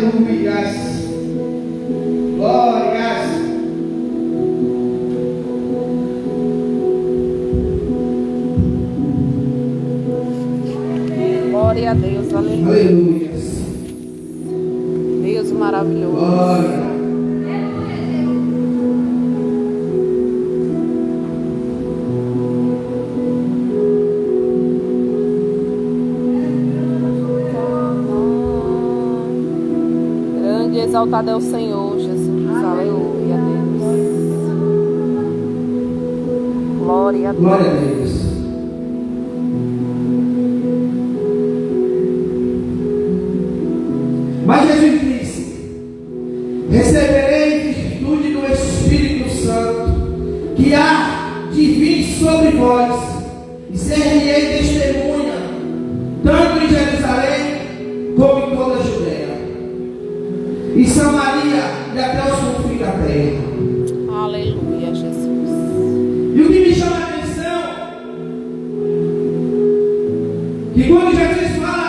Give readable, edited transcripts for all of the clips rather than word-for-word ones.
Aleluias. Glórias. Glória a Deus, aleluia. Aleluias. Deus maravilhoso. Glória. Grande e exaltado é o Senhor, Jesus. Aleluia, Deus. Glória a Deus. Glória a Deus. Mas Jesus disse: receberei virtude do Espírito Santo, que há de vir sobre vós, e ser-me-ei testemunha, tanto em Jerusalém como em toda a Judeia, e Samaria e até os confins da terra. Aleluia, Jesus. E o que me chama a atenção, que quando Jesus fala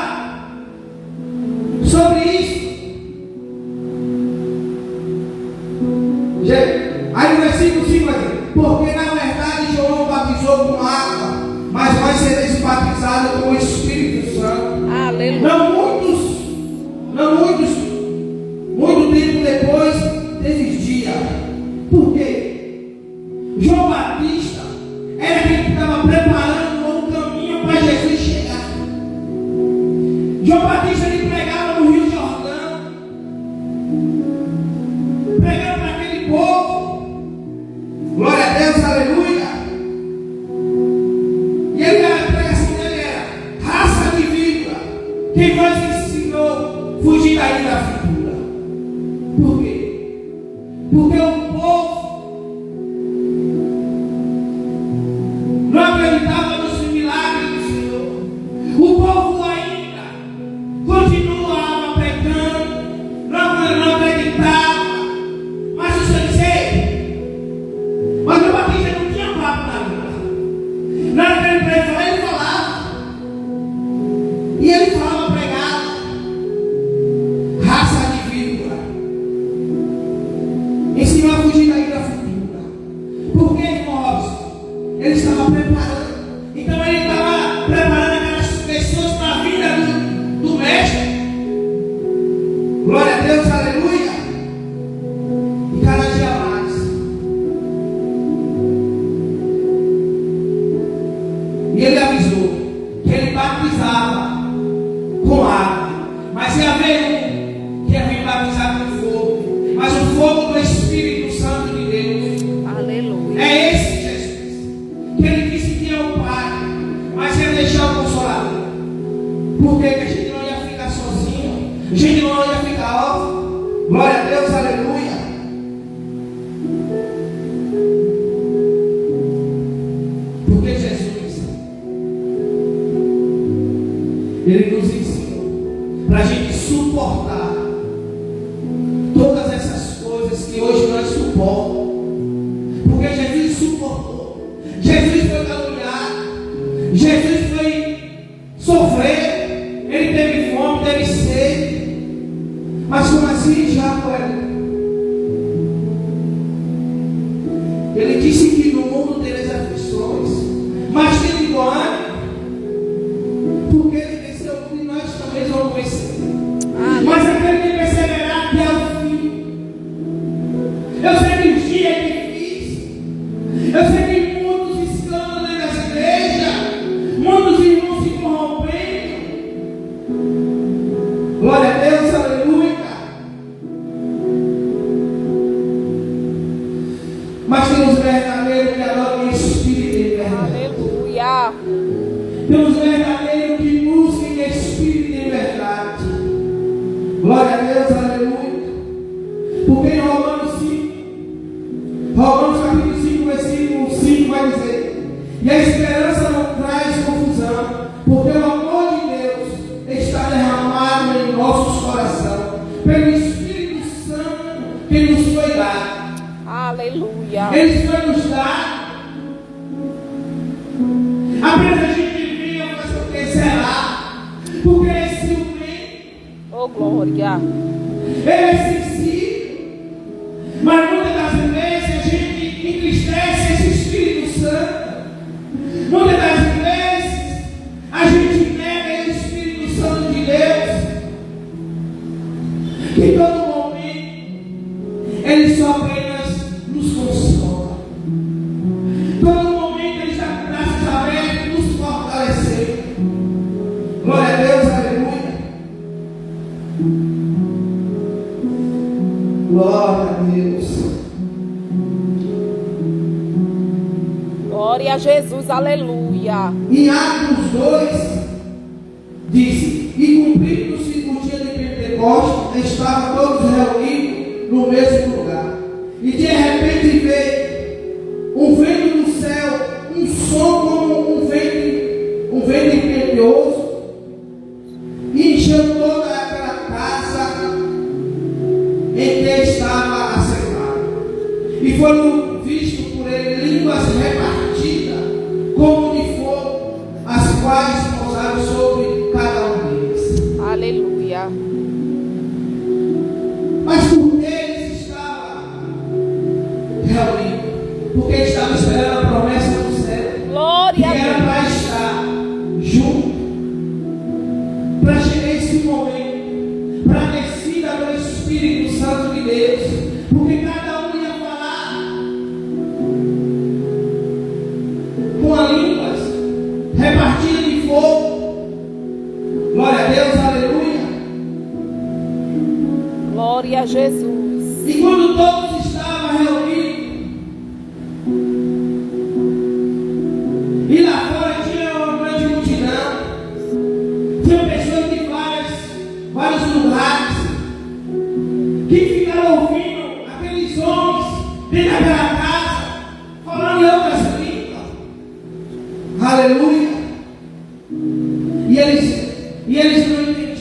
sobre isso, aí no versículo 5 vai dizer: porque na verdade João batizou com água, mas vós sereis batizados com o Espírito Santo. Aleluia. Muito tempo depois desistia. Por quê? João Batista era quem estava preparando um caminho para Jesus chegar. João Batista ele pregava no Rio Jordão, pregando para aquele povo. Glória a Deus, aleluia. E a pregação dele era: raça de víbora, quem vos ensinou fugir daí da figura? Por quê? Porque o povo não acreditava nos milagres do Senhor. O povo ainda continuava pecando, não acreditava. Mas o Senhor disse: mas o Batista não tinha papo na vida. Na hora que ele pregava, ele falava. E ele falava pregado. Raça de víbora, ensinou a fugir da ira futura. Por que, irmãos? Ele estava preparando. Então ele estava preparando aquelas pessoas para a vida do mestre. Glória a Deus, aleluia. E cada dia mais. E ele avisou que ele batizava com água, mas ia haver um que ia vir batizar com fogo, mas o fogo do Espírito Santo de Deus. Aleluia. É esse Jesus, que ele disse que é o Pai, mas ia deixar o Consolador. Porque que a gente não ia ficar sozinho, a gente não ia ficar órfão. Glória a Deus, aleluia. Porque Jesus, ele nos ensinou para a gente suportar todas essas coisas que hoje nós suportamos. Porque Jesus suportou. Jesus foi caluniado. Jesus foi sofrer. Ele teve fome, teve sede. Mas como assim já foi? Ele disse que no mundo tereis aflições, mas tem bom ânimo, porque ele venceu o mundo e nós também vamos vencer. Mas aquele que perseverar até o fim. Eu sei que o dia é difícil. Eu sei que muitos escândalos dentro das igrejas, muitos irmãos se corrompendo. Glória a Deus, aleluia. Mas tem os verdadeiros que adoram em espírito e em verdade. Aleluia. Tem os verdadeiros que buscam em espírito e em verdade. Glória a Deus, aleluia. Porque em Romanos capítulo 5, versículo 5 vai dizer: e a esperança não traz confusão, porque o amor de Deus está derramado em nossos corações, pelo Espírito Santo que nos foi dado. Aleluia. Ele foi nos dado. Apenas a gente viu, mas porque será? Porque esse momento Oh, glória. Ele é sensível. Mas muitas das vezes a gente entristece esse Espírito Santo. Muitas das vezes a gente nega esse Espírito Santo de Deus. Em todo momento Ele só apenas nos consola. Todo momento Ele está com braços abertos, nos fortalecendo. Glória a Deus, aleluia. Glória a Deus. Glória a Jesus, aleluia. Em Atos 2, diz: e cumprido-se o dia de Pentecostes, estavam todos reunidos no mesmo lugar. E de repente veio um vento do céu, um som como um vento impetuoso, e encheu toda aquela casa em que estava assentado. E foram vistos por ele línguas repartidas, como de fogo, as quais pousaram sobre cada um deles. Aleluia. Mas por que eles estavam reunidos? Porque eles estavam esperando a promessa do céu. Glória a Que era Deus. para estar junto, para chegar esse momento, para a descida do Espírito Santo de Deus. Porque cada um ia falar com as línguas repartidas de fogo. Glória a Deus, aleluia. Glória a Jesus. E quando todos estavam reunidos, e lá fora tinha uma grande multidão, tinha pessoas de vários lugares, que ficaram ouvindo aqueles homens dentro daquela casa, falando em outras línguas. Aleluia. E eles não entendiam.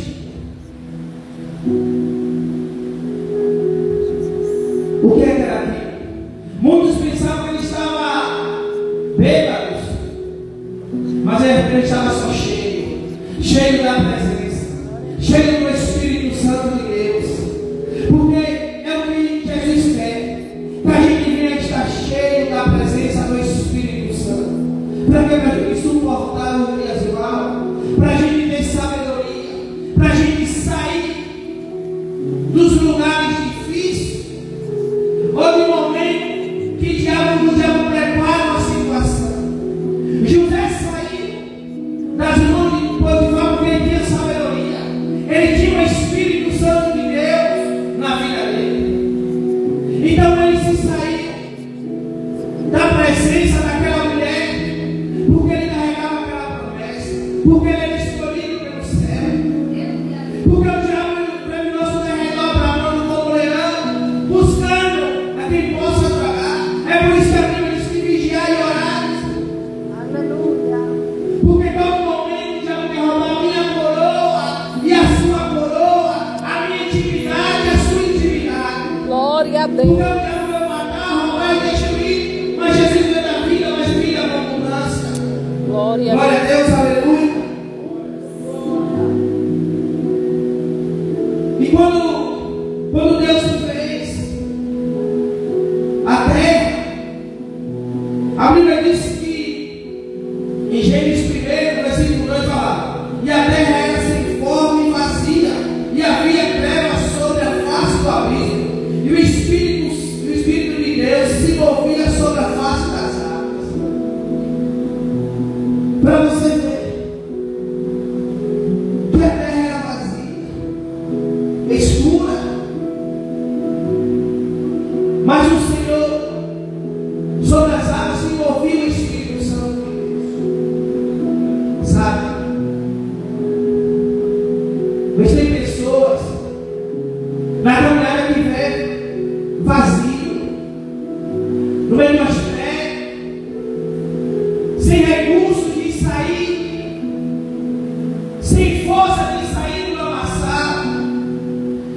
O que era aquilo? Muitos pensavam que ele estava bêbados, mas ele estava só cheio da presença, cheio do Espírito Santo de Deus. Porque é o que Jesus quer, que a gente venha estar cheio da presença do Espírito Santo, para que a gente suportar os dias maus, para a gente ter sabedoria, para a gente sair dos lugares difíceis, ou de momento que o diabo prepara uma situação. José saiu das mãos de Potifar porque ele tinha sabedoria. Ele tinha o Espírito Santo de Deus na vida dele. Então ele se saiu da presença daquela mulher, porque ele carregava aquela promessa, porque ele era escolhido pelo céu. Porque o diabo terminou se derredor para nós como leão, buscando a quem possa tragar. É por isso que a Bíblia diz que vigiar e orar. Porque todo momento já quer roubar a minha coroa e a sua coroa, a minha intimidade e a sua intimidade. Glória a Porque o Deus. diabo vai matar, roubar e destruir, mas Jesus veio da vida, mas vida com abundância. Glória a Glória a Deus. Deus, aleluia. E quando Deus fez a terra, a Bíblia diz que em Gênesis 1, versículo 2 fala: e a terra era sem forma e vazia, e havia trevas sobre a face do abismo, e o Espírito de Deus se movia sobre a face das águas. Para você ver que a terra era vazia, escura, mas o Senhor sobre as águas se movia o Espírito Santo de Deus. Sabe? Mas tem pessoas na caminhada que vê vazio, no meio das trevas, sem recursos de sair, sem força de sair do amassado.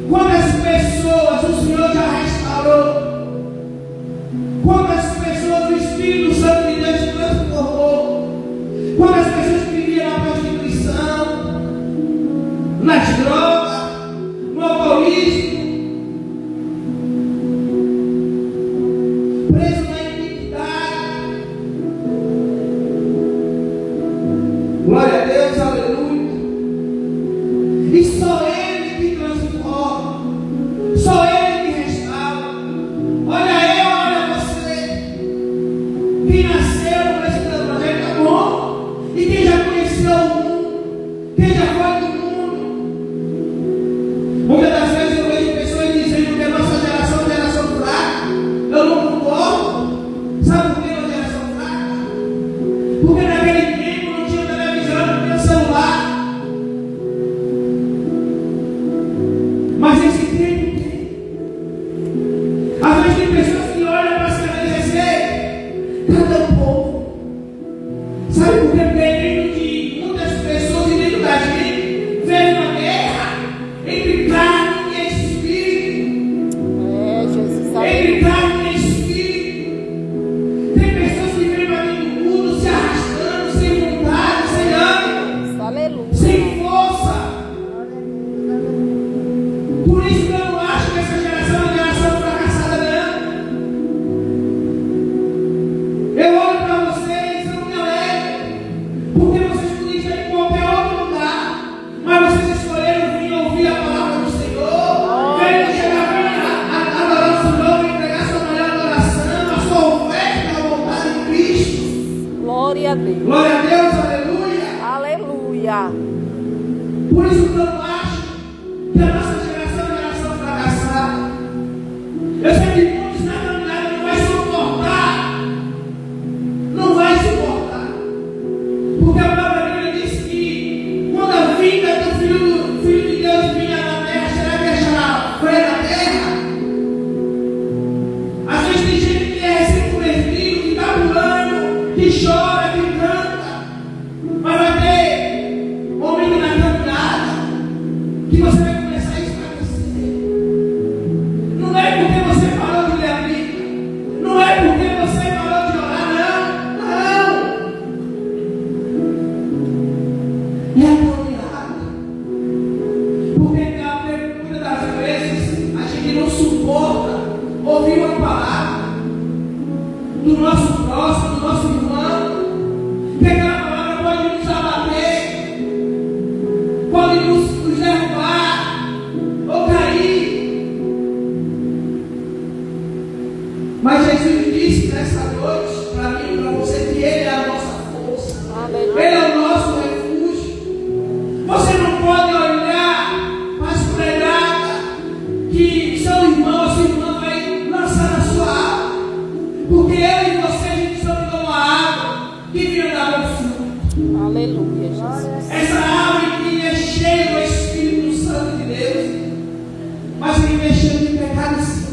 Quantas pessoas o Senhor já restaurou? Quantas pessoas o Espírito Santo de Deus transformou? Quantas pessoas que viviam na prostituição, nas drogas, Mas esse tempo tem. Às vezes tem pessoas que olham para se agradecer. Cada povo. Sabe por que dentro de muitas pessoas e dentro da gente vem uma guerra entre carne e espírito? Jesus sabe. Entre carne e espírito. Tem pessoas que vêm para dentro do mundo se arrastando, sem vontade, sem ânimo, Aleluia. sem força. Por isso que eu não acho que essa geração é uma geração fracassada, não. Eu olho para vocês, eu não me alegro, porque vocês podiam estar em qualquer outro lugar, mas vocês escolheram vir ouvir a palavra do Senhor, veio chegar aqui adorar o Senhor, entregar sua melhor adoração, a sua oferta, a vontade de Cristo. Glória a Deus. Glória a Deus, aleluia. Aleluia. Por isso que eu não acho que a nossa geração é uma geração fracassada. Eu sei que muitos na caminhada não vai suportar. Não vai suportar. Porque a palavra Bíblia diz que quando a vinda do Filho de Deus vinha na terra, será que deixará freio na terra? Às vezes tem gente que é recém-convertido, que está pulando, que chora, que canta. Mas vai ter momento na caminhada que você vai começar a esclarecer. Não é porque você parou de ler a Bíblia, não é porque você parou de orar, não. É a caminhada. Porque muitas das vezes a gente não suporta ouvir uma palavra do nosso próximo, do nosso irmão, que aquela palavra pode nos abater, pode nos derrubar ou cair. Mas Jesus disse nessa noite, para mim e para você, que Ele é a nossa força, Ele é o nosso refúgio. Você não pode olhar para as pedradas que seu irmão ou sua irmã vai lançar na sua alma, porque eu e você, a gente somos como a água que vinha dar bom fruto. Aleluia, Jesus. Essa árvore que é cheia do Espírito Santo de Deus, mas ele é cheio de pecado, sim.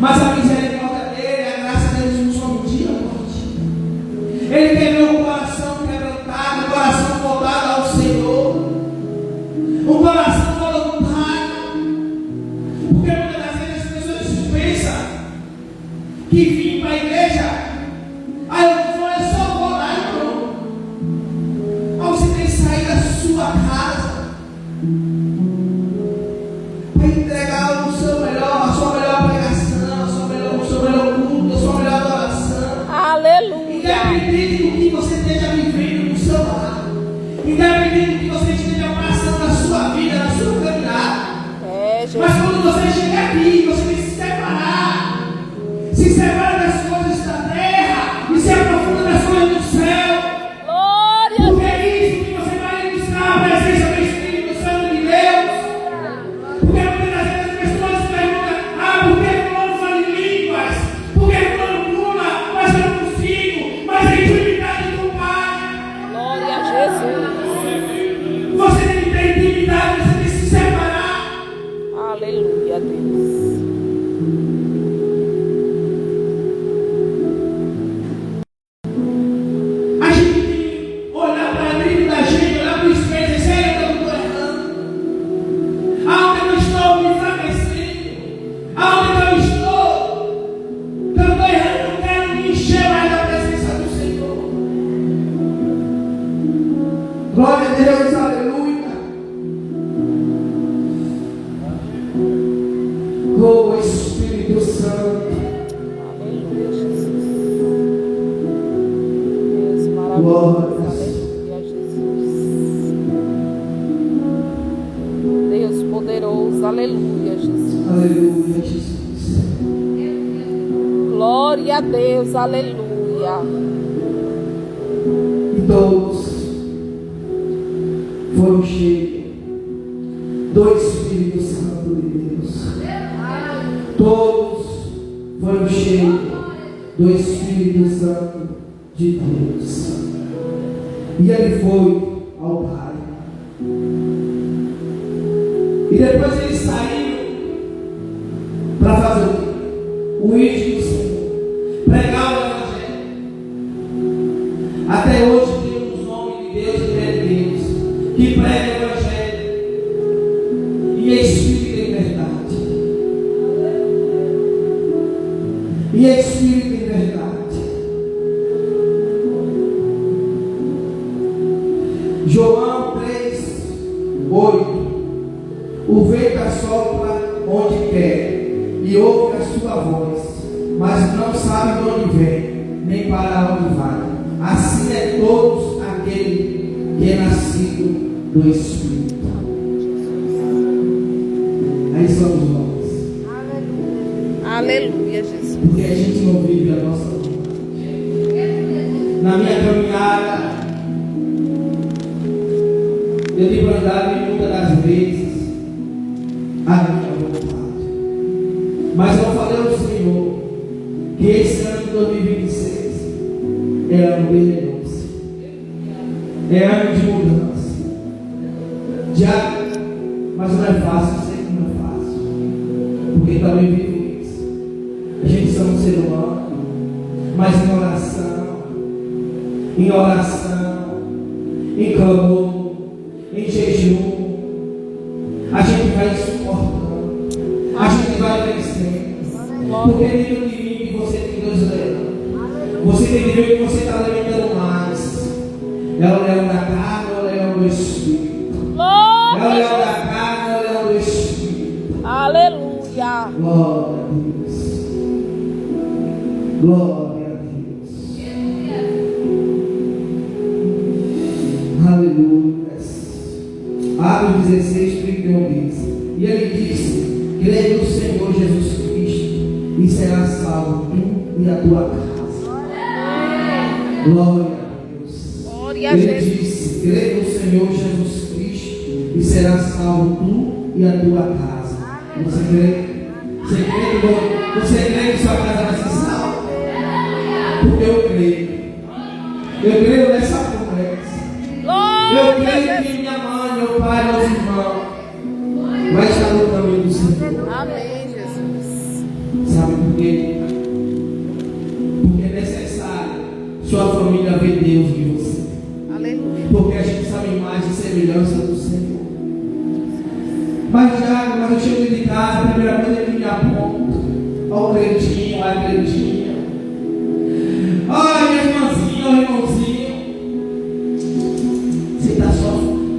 Mas a misericórdia dele, a graça dele nos somos dia a noite. Ele teve um coração quebrantado, um coração voltado ao Senhor, um coração voluntário. Porque muitas das vezes as pessoas pensam que vim para a igreja, eu só vou lá e pronto. Mas você tem que sair da sua casa para entregar o seu melhor, a sua melhor pregação, o seu melhor culto, a sua melhor adoração. Aleluia. Independente do que você esteja vivendo no seu lar, independente do que você esteja passando na sua vida, na sua caminhada. Jesus. Mas quando você chega aqui, você tem que se separar. Se separa das coisas da terra e se aprofunda nas coisas do céu. Glória. Porque é isso que você vai buscar a presença do Espírito Santo de Deus. Porque muitas das vezes as pessoas perguntam: por que fulano fala em línguas? Por que fulano pula? Mas eu não consigo. Mas é intimidade com o Pai. Glória a Jesus. Você tem que ter intimidade, você tem que se separar. Aleluia, Deus. A gente tem que olhar para a vida da gente, olhar para o espelho e dizer: Senhor, eu estou errando. Aonde eu estou me enfraquecendo? Aonde eu estou errando, não quero me encher mais da presença do Senhor. Glória a Deus, aleluia. Oh Espírito Santo. Aleluia, Jesus. Deus maravilhoso. Glória. Aleluia, Jesus. Deus poderoso. Aleluia, Jesus. Aleluia, Jesus. Glória a Deus. Aleluia. E todos foram cheios do Espírito Santo de Deus. Todos foram cheios do Espírito Santo de Deus. E ele foi ao Pai. E depois eles saíram para fazer o quê? O índio do Senhor, pregar o Evangelho. Até hoje temos homens de Deus e mulheres de Deus que pregam o Evangelho e em espírito e em verdade. E em espírito e em verdade. João 3:8. O vento assopra onde quer e ouve a sua voz, mas não sabe de onde vem, nem para onde vai. Assim é todos aquele que é nascido do Espírito. Aí somos nós. Aleluia, Jesus. Porque a gente não vive a nossa vontade. Na minha caminhada, eu tenho andado muitas das vezes a minha vontade. Mas eu falei ao Senhor que esse ano de 2026 é ano de renúncia, é ano de mudança. Já, mas não é fácil, eu sei que não é fácil, porque também vivo isso. A gente somos um ser humano, mas em oração, em clamor, em jejum, a gente vai suportando, a gente vai vencendo. Porque dentro de mim você tem 2 leões. Você tem que ver que você está alimentando mais. É o leão da carne ou é o leão do Espírito? É o leão da carne ou é o leão do Espírito? Aleluia. Glória a Deus. Glória a Deus. Aleluia. Atos 16:31 diz: E ele disse: Crê no Senhor Jesus Cristo e será salvo tu e a tua casa. Glória a Deus. Glória a Ele Jesus. disse: Crê no Senhor Jesus Cristo e será salvo tu e a tua casa. Você crê? Você crê que sua casa vai ser salva? Porque eu creio. Eu creio nessa promessa. Eu creio que minha mãe, meu pai, meus irmãos vai estar no caminho do Senhor. Amém, Jesus. Sabe por quê? Porque é necessário sua família ver Deus de você. Aleluia. Porque a gente sabe mais de semelhança do Senhor. Mas eu chego de casa, a primeira coisa que me aponta, ó o crentinho, ó a crentinha. Ai, minha irmãzinha, ó irmãozinho.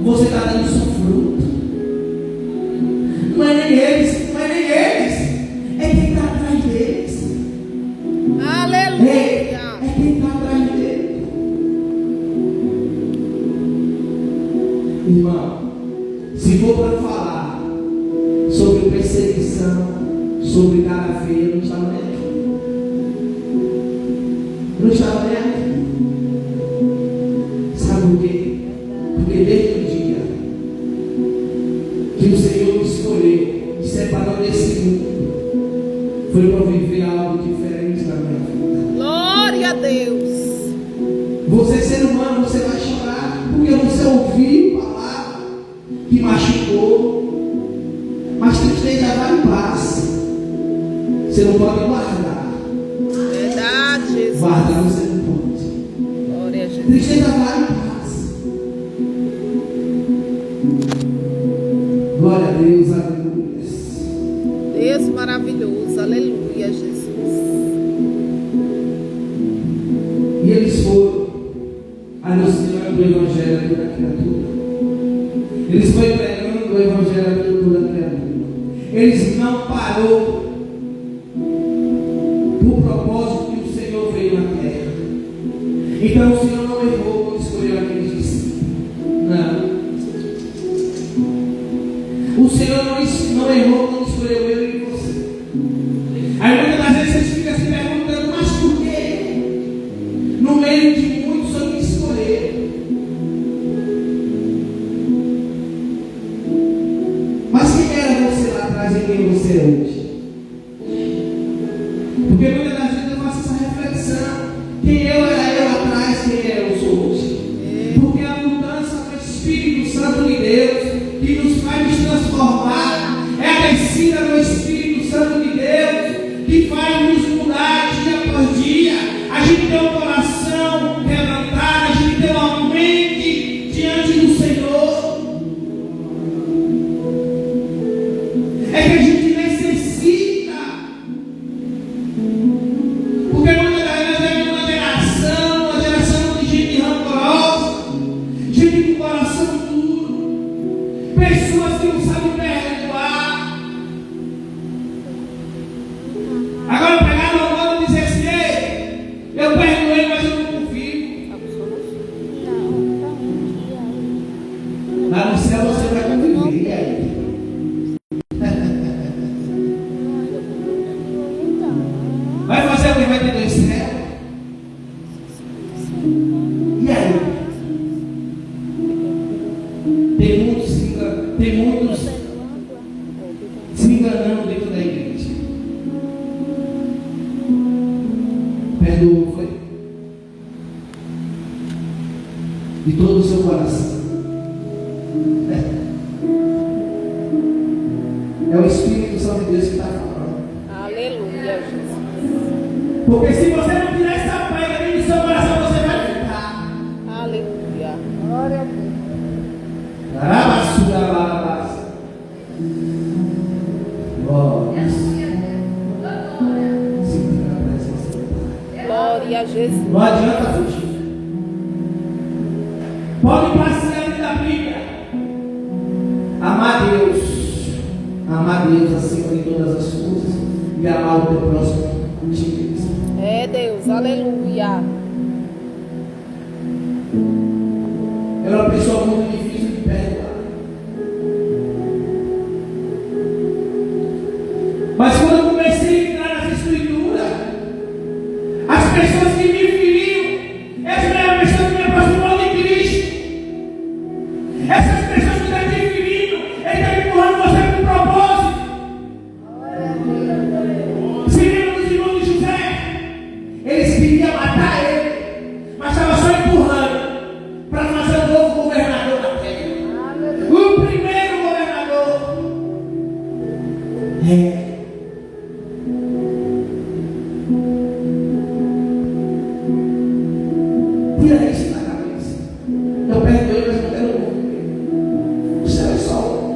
Você está dando só fruto. Não é nem eles, é quem está atrás deles. Aleluia. É quem está atrás deles. Irmão, se for para falar sobre perseguição, sobre cara feia, não estava nem aqui. Não estava nem aqui. Sabe por quê? Porque desde o dia que o Senhor me escolheu, me separou desse mundo, foi para viver algo diferente na minha vida. Glória a Deus. Você, ser humano, você vai chorar porque você ouviu palavra que machucou, mas tristeza vai em paz. Você não pode guardar. Verdade, Jesus. Guardar você não pode. Glória a Jesus. Tristeza vai em paz. Glória a Deus, aleluia. Deus maravilhoso. Aleluia, Jesus. E eles foram anunciando o Evangelho a toda criatura. Eles foram pregando o Evangelho a toda criatura. Eles não parou por propósito que o Senhor veio na terra. Então o Senhor não errou quando escolheu aqueles discípulos. Não. O Senhor não errou quando escolheu eu e você. Aí muitas das vezes vocês ficam se perguntando, mas por quê? No meio de muitos eu me escolher. Mas quem era você lá atrás e quem você é hoje? Porque muitas das vezes eu faço essa reflexão. Quem eu era eu atrás, quem eu sou hoje? Porque a mudança do Espírito Santo de Deus que nos faz nos transformar transformada. É a descida do Espírito Santo de Deus que faz nos mudar dia após dia. A gente tem um coração quebrantado, a gente tem uma mente diante do Senhor. É que a gente necessita, porque muitas das vezes é uma geração de gente rancorosa, gente com coração duro, pessoas que não sabem perdoar. Agora pegaram a mão e dizer assim: ei, eu perdoei, mas eu não confio. Lá no céu você vai conviver, e aí? Vai fazer o que vai ter no céu? E aí? Tem muitos se enganando dentro da igreja. Perdoou, foi? De todo o seu coração. É o Espírito Santo de Deus que está falando. Aleluia, Jesus. Porque se você não tirar essa pega dentro do seu coração, você vai ficar. Aleluia. Glória a Deus. Glória. Sinta a presença do Pai. Glória a Jesus. Não adianta fugir. Pode passear dentro da Bíblia. Amar Deus acima de todas as coisas e amar o teu próximo como ti mesmo. É Deus, aleluia. É uma pessoa muito difícil de perdoar. Mas quando eu comecei a entrar nas escrituras, as pessoas que me feriram, essa não é a pessoa que me aproximou de Cristo. Essas pessoas que estão te ferindo, Ele está empurrando você com um propósito. Se lembra dos irmãos de José? Eles queriam matar ele, mas estava só empurrando para fazer o novo governador da terra. O primeiro governador. Tira isso da cabeça. Eu perdoei, mas não quero morrer. O céu é só um.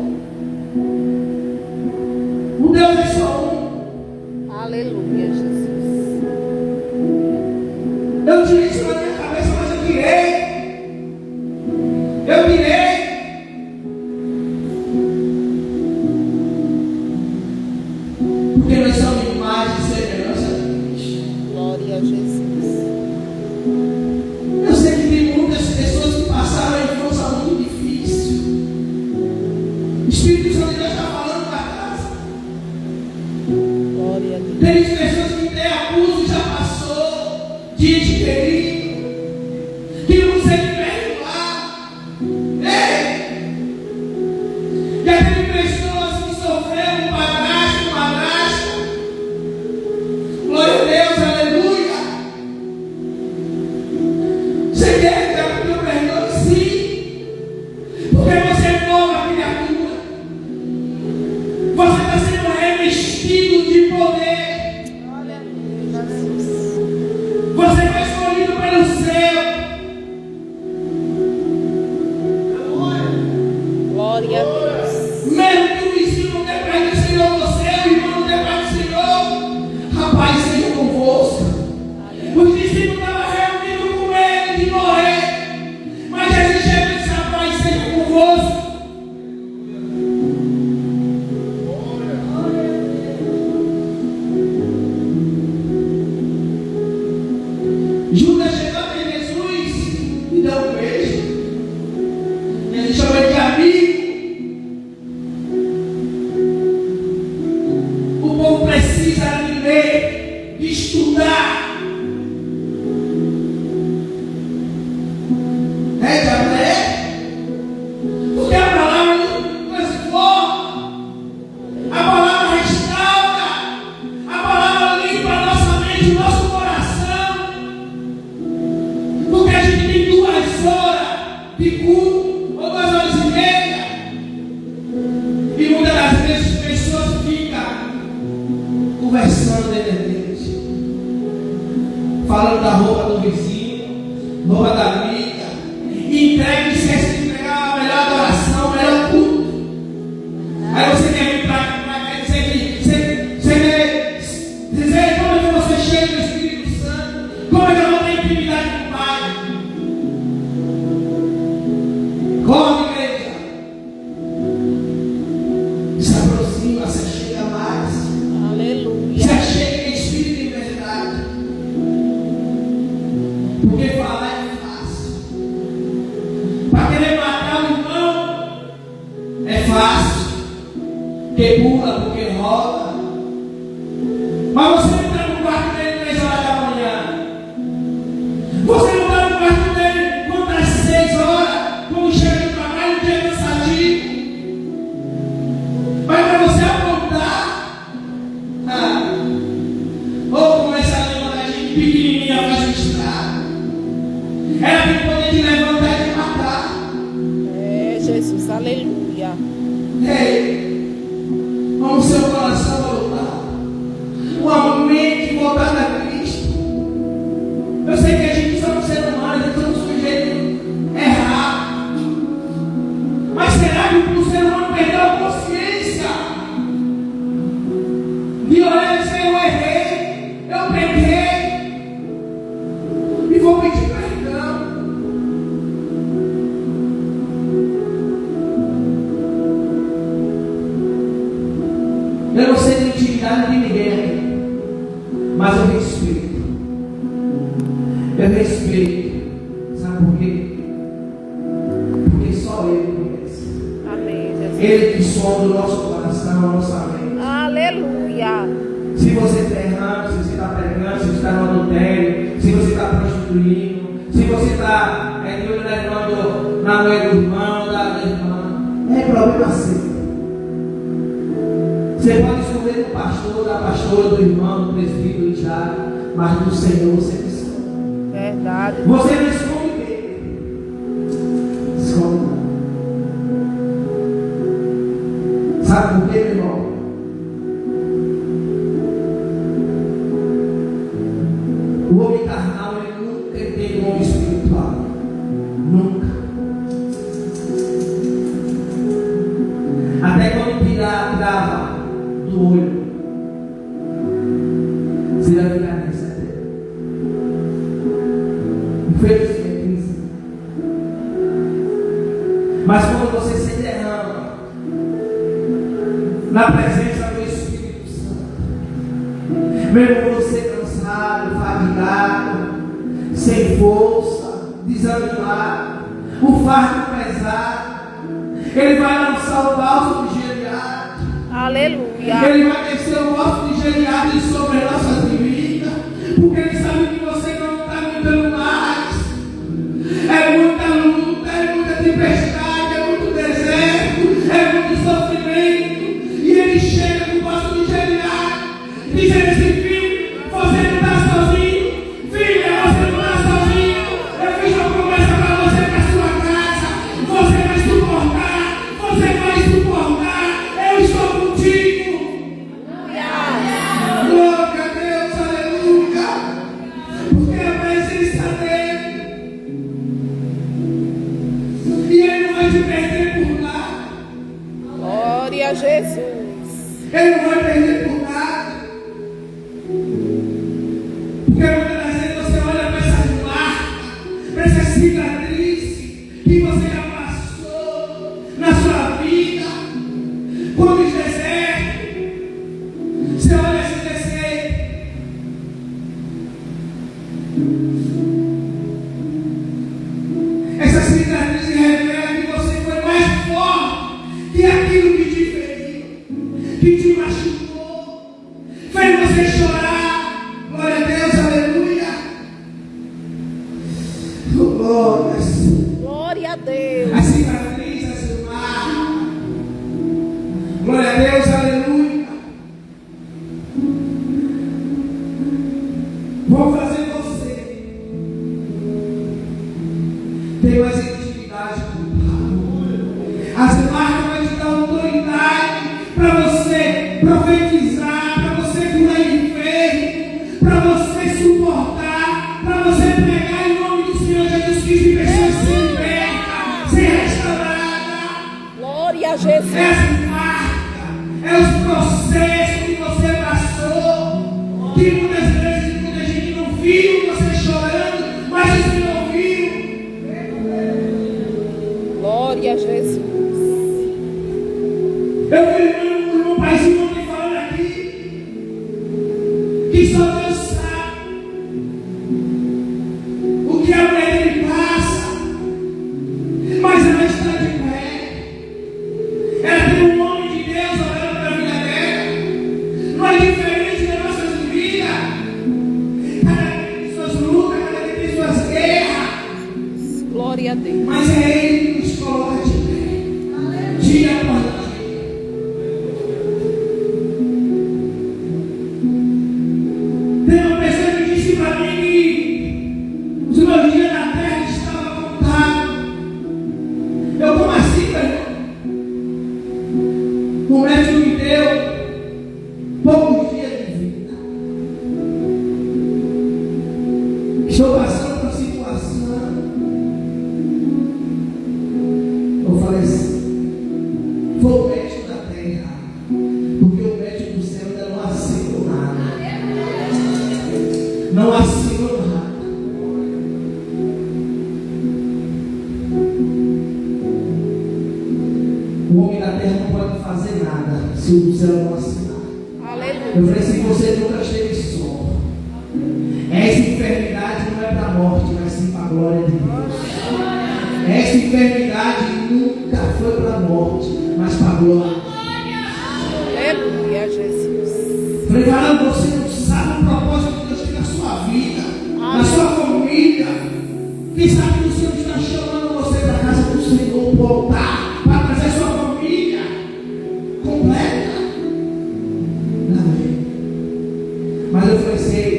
O Deus é só um. Aleluia, Jesus. Eu tirei isso da minha cabeça, mas eu tirei. Eu tirei. Porque nós somos imagem e semelhança de Cristo. Glória a Jesus. Eu sei que tem muitas pessoas que passaram a infância muito difícil. O Espírito Santo de Deus está falando para casa. Glória a Deus. Tem pessoas que têm abuso e já passou, gente querido, que não consegue perdoar. Já teve pessoas que sofreram com padrasto, madrasta. Glória a Deus, aleluia. Você quer que eu perdoe? Sim. Porque você é nova criatura. Você está sendo revestido de poder. Glória conversando entre a gente, falando da roupa do vizinho, roupa da amiga, e entrega e esquece de entregar a melhor adoração, o melhor culto. Aí você quer vir para cá e você quer dizer como é que você chega no Espírito Santo, como é que eu vou ter intimidade com o Pai. Corre, igreja, se aproxima, se chega mais. Aleluia. Se achega em espírito e verdade. Porque falar é fácil. Para querer matar o irmão é fácil. Porque pula, porque roda. Mas você não está no quarto dele 3 horas da manhã. Você não está no quarto dele quando às 6 horas, quando chega do trabalho, um dia cansativo. Mas para você apontar, ou como essa língua da gente pequenininha faz um estrago, ela tem poder de levantar e de matar. É, Jesus, aleluia. Ei, vamos seu coração voltar, uma mente voltada a Cristo. Eu sei que a gente somos seres humanos, a gente somos sujeitos errados. Mas será que o ser humano perdeu a consciência de olhar e dizer: eu errei, eu pequei, e vou pedir perdão? Eu não sei da intimidade de ninguém, mas eu respeito. Eu respeito. Sabe por quê? Porque só Ele conhece. Amém, Jesus. Ele que sonda o nosso coração, a nossa mente. Aleluia. Se você está errando, se você está pregando, se você está no adultério, se você está prostituindo, se você está levando na mulher do irmão, da irmã, é problema seu. Você pode esconder do pastor, da pastora, do irmão, do presbítero, do diário, mas do Senhor você não esconde. Verdade. Você não esconde dele. Esconde não. Sabe por quê, meu irmão? O homem carnal, ele nunca tem um homem espiritual. Nunca. Até quando tirava do olho, você vai ficar nessa terra. Infelizmente, sim. Mas quando você se derrama na presença do Espírito Santo, mesmo você cansado, fadigado, sem força, desanimado, o fardo pesado, Ele vai lançar o bálsamo de Gileade. Aleluia. Ele vai descer o bálsamo de Gileade sobre as nossas vidas, porque Ele sabe que você não está aguentando mais. É muita luta, é muita tempestade, é muito deserto, é muito sofrimento. E Ele chega com o bálsamo de Gileade, dizendo assim: filho, você não está sozinho. Filha, você não está sozinho. Eu fiz uma promessa para você, para a sua casa. Você vai suportar, você vai suportar. Eu estou contigo. Glória a Deus, aleluia. Porque a presença dele, e Ele não vai te perder por nada. Glória a Jesus. Ele não vai perder por nada. Porque muitas das vezes você olha para essas marcas, para essas cicatrizes que você já passou na sua vida, quando os desertos, você olha esse deserto. Essas cicatrizes revelam que você foi mais forte que aquilo que te feriu, que te machucou, fez você chorar. Glória a Deus, aleluia. Glórias. Glória a Deus. A cicatriz, a silmar. Glória a Deus, aleluia. Vou fazer você ter mais intimidade com o Pai. As marcas vai te dar autoridade para você profetizar, para você curar irmão Paizinho ontem falando aqui, que só Deus sabe o que a mulher dele passa, mas ela está de pé. Ela tem um homem de Deus orando para a vida dela. Não é diferente das nossas vidas. Cada vez tem suas lutas, cada vez tem suas guerras. Glória a Deus. Mas é Ele que nos coloca de pé. Dia após dia. Tem uma pessoa que disse para mim que os meus dias na terra estavam contados. Eu, como assim, meu irmão? O médico me deu poucos dias de vida. Estou passando por situação. Eu falei assim, foi o médico da terra, porque o médico do céu ainda não assinou nada. Não assinou nada. O homem da terra não pode fazer nada se o do céu não assinar. Aleluia. Eu falei assim, você nunca esteve só. Essa enfermidade não é para a morte, mas sim para a glória de Deus. Essa enfermidade nunca foi para a morte, mas para a glória. Aleluia, Jesus. Falei, falando, você não sabe o propósito que Deus tem na sua vida, na sua família. Quem sabe que o Senhor está chamando você para a casa do Senhor, voltar, para trazer sua família completa. Não é. Mas eu falei assim,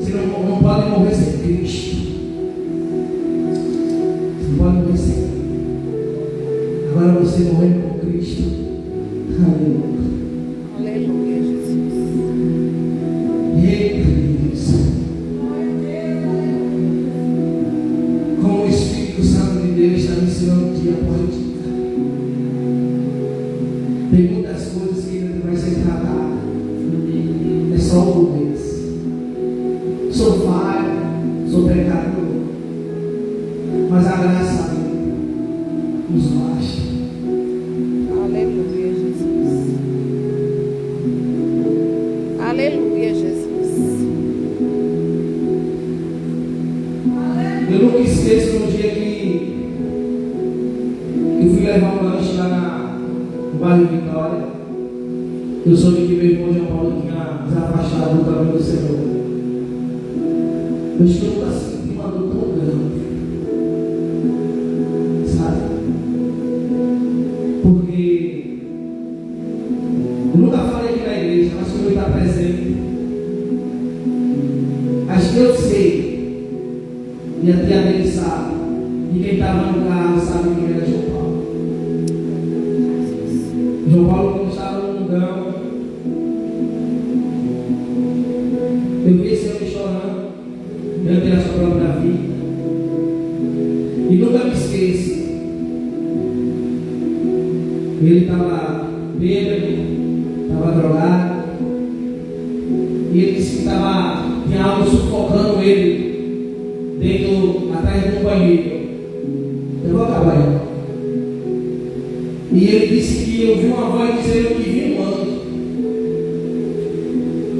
você não pode morrer sem Cristo. Você não pode morrer sem. Agora você morrendo com Cristo. Aleluia. Aleluia, Jesus. Eita Deus. Como o Espírito Santo de Deus está me ensinando dia após dia. Tem muitas coisas que ainda vai ser tratada. É só o começo. Sou falho, sou pecador, mas a graça dele nos basta. Aleluia, Jesus. Aleluia, Jesus. Eu nunca esqueço no dia que eu fui levar um lanche lá no bairro Vitória. Eu soube que meu irmão João Paulo tinha desafastado do caminho do Senhor. Eu estou assim, uma dor tão grande, sabe? Porque eu nunca falei aqui na igreja, mas o Senhor está presente. Acho que eu sei, e a tia dele sabe, e quem estava no carro sabe quem era João Paulo. João Paulo, quando estava no mundão, eu vi esse homem chorando diante da sua própria vida. E nunca me esqueço. Ele estava bêbado, estava drogado. E ele disse que tinha algo sufocando ele atrás de um banheiro. Eu vou acabar aí. E ele disse que eu vi uma voz dizendo que viu um anjo.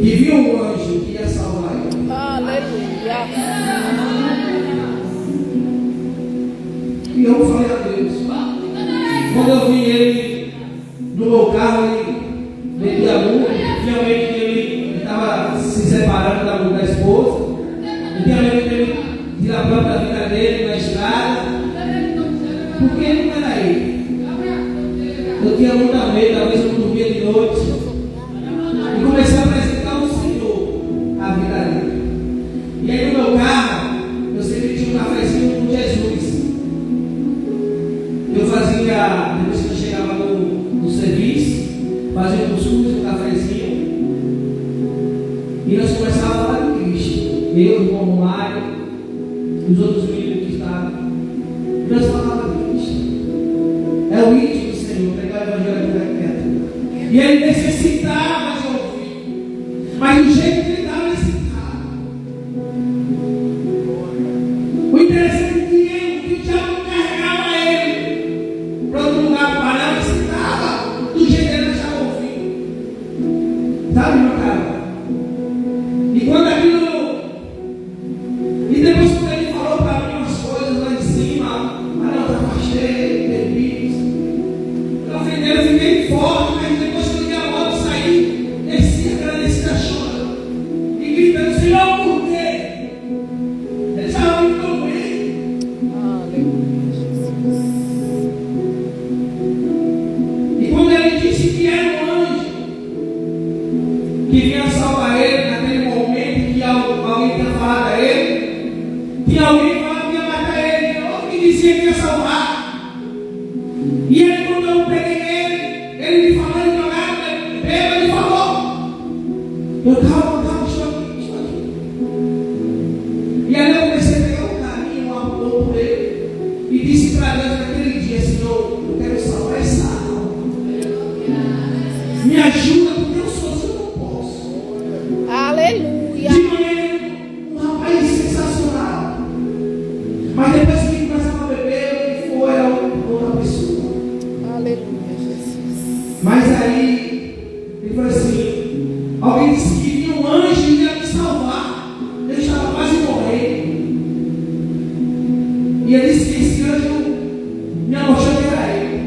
Que viu um anjo que ia salvar ele. Aleluia. E eu falei a Deus. Quando eu vi ele no meu carro, ele bebia muito. Finalmente ele estava se separando da esposa. E finalmente ele tira a própria vida dele na estrada. Porque ele não era ele. Eu tinha muita medo, talvez eu não dormia de noite. E comecei a apresentar ao Senhor a vida dele. E aí no meu carro, eu sempre tinha um cafezinho com Jesus. Eu fazia, depois que eu chegava no serviço, fazia um cuscuz, um cafezinho. E nós começávamos a falar de Cristo. Eu, o irmão Romário, os outros meninos que estavam. E nós falávamos de Cristo. É o íntimo do Senhor, pregar o evangelho da criatura. E ele necessitava de ouvir. Mas do jeito que ele estava necessitado. O interessante é que o diabo carregava ele para outro lugar para ele necessitava. Do jeito que ele Sabe, meu cara? E quando aquilo. E depois quando ele falou para mim umas coisas lá em cima, não, tá afastei, bebi. Eu fiquei forte, mas depois que eu liguei a moto, saí, desci, agradecida, chorando. E gritando, Senhor, por quê? Ele estava muito doente. Aleluia, Jesus. E quando ele disse que era um anjo que vinha salvar ele naquele momento que alguém tinha falado a ele, tinha alguém falado que ia matar ele, outro que dizia que ia salvar. E ele, quando eu peguei ele me falando de jogar, ele falou: eu calma, estou aqui. E aí eu comecei a pegar um caminho, um amor por ele, e disse para Deus naquele dia: Senhor, eu quero salvar essa alma. Me ajuda, porque eu sozinho não posso. Aleluia. De manhã, um rapaz sensacional. Mas depois que começava a beber, ele foi a outra pessoa. Aleluia, Jesus. Mas aí, ele falou assim: alguém disse que vinha um anjo e ia me salvar. Eu estava quase morrendo. E ele disse que esse anjo me mostrou que era ele.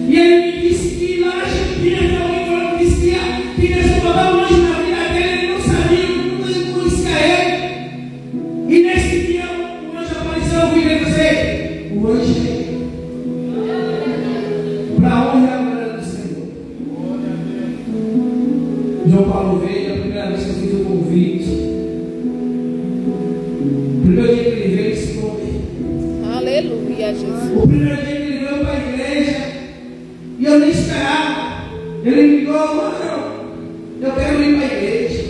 E ele me disse que lá na Argentina, alguém falou que disse que Deus ia botar um anjo na vida dele, ele não sabia, não conhecia ele. E nesse dia, o anjo apareceu, eu vi ele dizer: o anjo é ele. Para honra e a glória do Senhor. João Paulo veio, a primeira vez que eu fiz o convite. O primeiro dia que ele veio, ele se converteu. Aleluia, Jesus. O primeiro dia que ele veio para a igreja, e eu nem esperava. Ele me ligou: mano, eu quero ir para a igreja.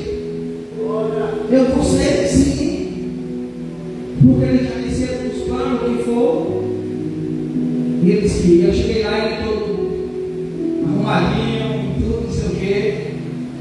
Eu vou ser sim. Porque ele já dizia os planos que for. E ele disse que eu cheguei lá e todo arrumadinho, tudo, não sei o quê.